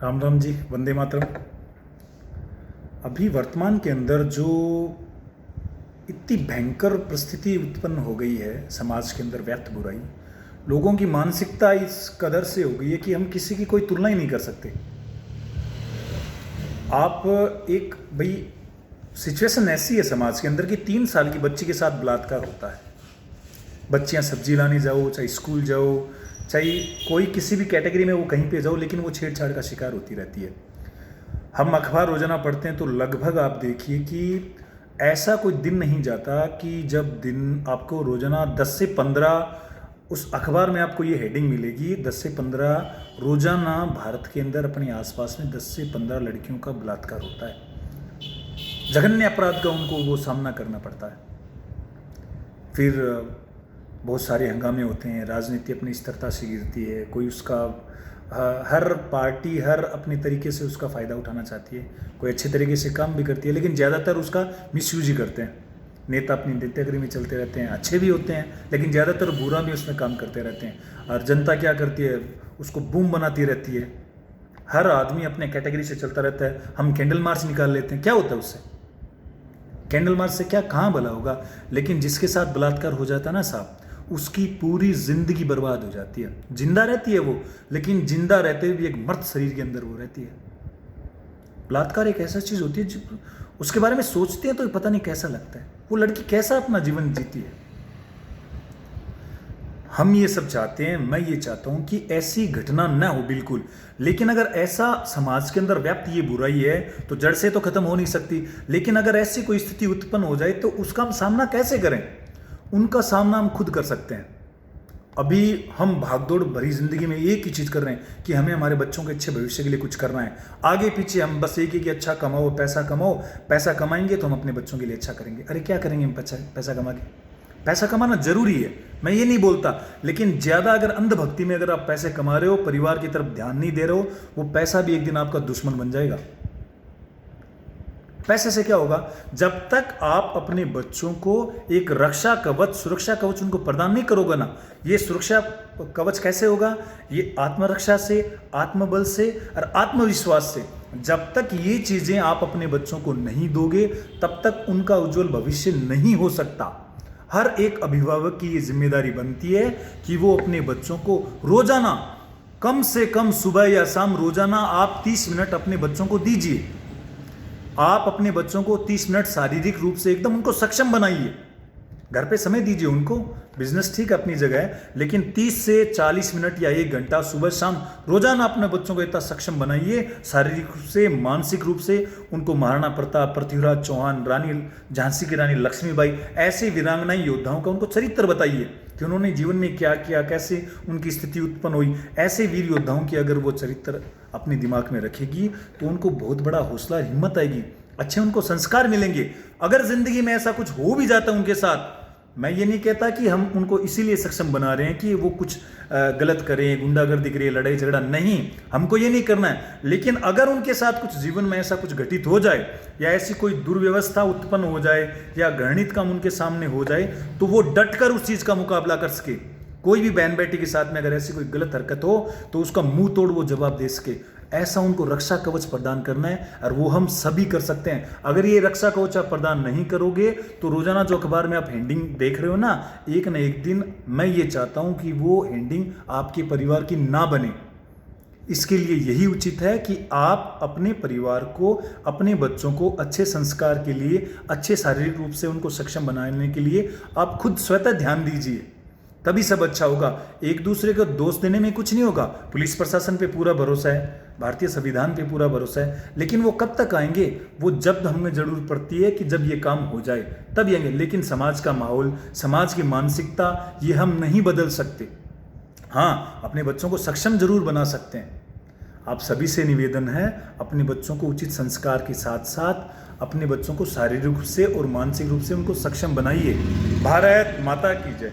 राम राम जी, वंदे मातरम। अभी वर्तमान के अंदर जो इतनी भयंकर परिस्थिति उत्पन्न हो गई है समाज के अंदर, व्यर्थ बुराई, लोगों की मानसिकता इस कदर से हो गई है कि हम किसी की कोई तुलना ही नहीं कर सकते। आप एक भाई सिचुएशन ऐसी है समाज के अंदर कि 3 साल की बच्ची के साथ बलात्कार होता है। बच्चियां सब्जी लाने जाओ, चाहे स्कूल जाओ, चाहे कोई किसी भी कैटेगरी में वो कहीं पे जाओ, लेकिन वो छेड़छाड़ का शिकार होती रहती है। हम अखबार रोजाना पढ़ते हैं तो लगभग आप देखिए कि ऐसा कोई दिन नहीं जाता कि जब दिन आपको रोजाना 10 से 15 उस अखबार में आपको ये हेडिंग मिलेगी, 10 से 15 रोजाना भारत के अंदर अपने आसपास में 10 से 15 लड़कियों का बलात्कार होता है। जघन्य अपराध का उनको वो सामना करना पड़ता है। फिर बहुत सारे हंगामे होते हैं, राजनीति अपनी स्थिरता से गिरती है, कोई उसका हर पार्टी हर अपने तरीके से उसका फ़ायदा उठाना चाहती है, कोई अच्छे तरीके से काम भी करती है, लेकिन ज़्यादातर उसका मिसयूज ही करते हैं। नेता अपनी नेतागिरी में चलते रहते हैं, अच्छे भी होते हैं लेकिन ज़्यादातर बुरा भी उसमें काम करते रहते हैं। और जनता क्या करती है, उसको बूम बनाती रहती है। हर आदमी अपने कैटेगरी से चलता रहता है। हम कैंडल मार्च निकाल लेते हैं, क्या होता है उससे? कैंडल मार्च से क्या कहाँ भला होगा? लेकिन जिसके साथ बलात्कार हो जाता है ना साहब, उसकी पूरी जिंदगी बर्बाद हो जाती है। जिंदा रहती है वो, लेकिन जिंदा रहते हुए भी एक मर्त शरीर के अंदर वो रहती है। बलात्कार एक ऐसा चीज होती है जो उसके बारे में सोचते हैं तो पता नहीं कैसा लगता है, वो लड़की कैसा अपना जीवन जीती है। हम ये सब चाहते हैं, मैं ये चाहता हूं कि ऐसी घटना न हो बिल्कुल। लेकिन अगर ऐसा समाज के अंदर व्याप्त ये बुराई है तो जड़ से तो खत्म हो नहीं सकती। लेकिन अगर ऐसी कोई स्थिति उत्पन्न हो जाए तो उसका हम सामना कैसे करें? उनका सामना हम खुद कर सकते हैं। अभी हम भागदौड़ भरी जिंदगी में एक ही चीज कर रहे हैं कि हमें हमारे बच्चों के अच्छे भविष्य के लिए कुछ करना है। आगे पीछे हम बस एक ही कि अच्छा कमाओ, पैसा कमाओ, पैसा कमाएंगे तो हम अपने बच्चों के लिए अच्छा करेंगे। अरे क्या करेंगे हम पैसा कमा के? पैसा कमाना जरूरी है, मैं ये नहीं बोलता, लेकिन ज्यादा अगर अंधभक्ति में अगर आप पैसे कमा रहे हो, परिवार की तरफ ध्यान नहीं दे रहे हो, वो पैसा भी एक दिन आपका दुश्मन बन जाएगा। पैसे से क्या होगा? जब तक आप अपने बच्चों को एक रक्षा कवच, सुरक्षा कवच उनको प्रदान नहीं करोगे ना। ये सुरक्षा कवच कैसे होगा? ये आत्मरक्षा से, आत्मबल से और आत्मविश्वास से। जब तक ये चीजें आप अपने बच्चों को नहीं दोगे, तब तक उनका उज्जवल भविष्य नहीं हो सकता। हर एक अभिभावक की ये जिम्मेदारी बनती है कि वो अपने बच्चों को रोजाना, कम से कम सुबह या शाम, रोजाना आप 30 मिनट अपने बच्चों को दीजिए। आप अपने बच्चों को 30 मिनट शारीरिक रूप से एकदम उनको सक्षम बनाइए। घर पे समय दीजिए उनको, बिजनेस ठीक अपनी जगह है, लेकिन 30 से 40 मिनट या 1 घंटा सुबह शाम रोजाना अपने बच्चों को इतना सक्षम बनाइए, शारीरिक रूप से, मानसिक रूप से। उनको महाराणा प्रताप, पृथ्वीराज चौहान, रानी झांसी की रानी लक्ष्मीबाई, ऐसे वीरांगनाई योद्धाओं का उनको चरित्र बताइए कि उन्होंने जीवन में क्या किया, कैसे उनकी स्थिति उत्पन्न हुई। ऐसे वीर योद्धाओं की अगर वो चरित्र अपने दिमाग में रखेगी तो उनको बहुत बड़ा हौसला, हिम्मत आएगी, अच्छे उनको संस्कार मिलेंगे। अगर जिंदगी में ऐसा कुछ हो भी जाता है उनके साथ, मैं ये नहीं कहता कि हम उनको इसीलिए सक्षम बना रहे हैं कि वो कुछ गलत करें, गुंडागर्दी करें, लड़ाई झगड़ा, नहीं, हमको ये नहीं करना है। लेकिन अगर उनके साथ कुछ जीवन में ऐसा कुछ घटित हो जाए या ऐसी कोई दुर्व्यवस्था उत्पन्न हो जाए या घृणित काम उनके सामने हो जाए, तो वो डटकर उस चीज का मुकाबला कर सके। कोई भी बहन बेटी के साथ में अगर ऐसी कोई गलत हरकत हो तो उसका मुंह तोड़ वो जवाब दे सके। ऐसा उनको रक्षा कवच प्रदान करना है और वो हम सभी कर सकते हैं। अगर ये रक्षा कवच आप प्रदान नहीं करोगे तो रोजाना जो अखबार में आप हेडिंग देख रहे हो ना एक दिन मैं ये चाहता हूं कि वो हेडिंग आपके परिवार की ना बने। इसके लिए यही उचित है कि आप अपने परिवार को, अपने बच्चों को अच्छे संस्कार के लिए, अच्छे शारीरिक रूप से उनको सक्षम बनाने के लिए आप खुद स्वतः ध्यान दीजिए, तभी सब अच्छा होगा। एक दूसरे को दोष देने में कुछ नहीं होगा। पुलिस प्रशासन पे पूरा भरोसा है, भारतीय संविधान पे पूरा भरोसा है, लेकिन वो कब तक आएंगे? वो जब हमें जरूरत पड़ती है कि जब ये काम हो जाए तब आएंगे। लेकिन समाज का माहौल, समाज की मानसिकता, ये हम नहीं बदल सकते। हाँ, अपने बच्चों को सक्षम जरूर बना सकते हैं। आप सभी से निवेदन है, अपने बच्चों को उचित संस्कार के साथ साथ अपने बच्चों को शारीरिक रूप से और मानसिक रूप से उनको सक्षम बनाइए। भारत माता की जय।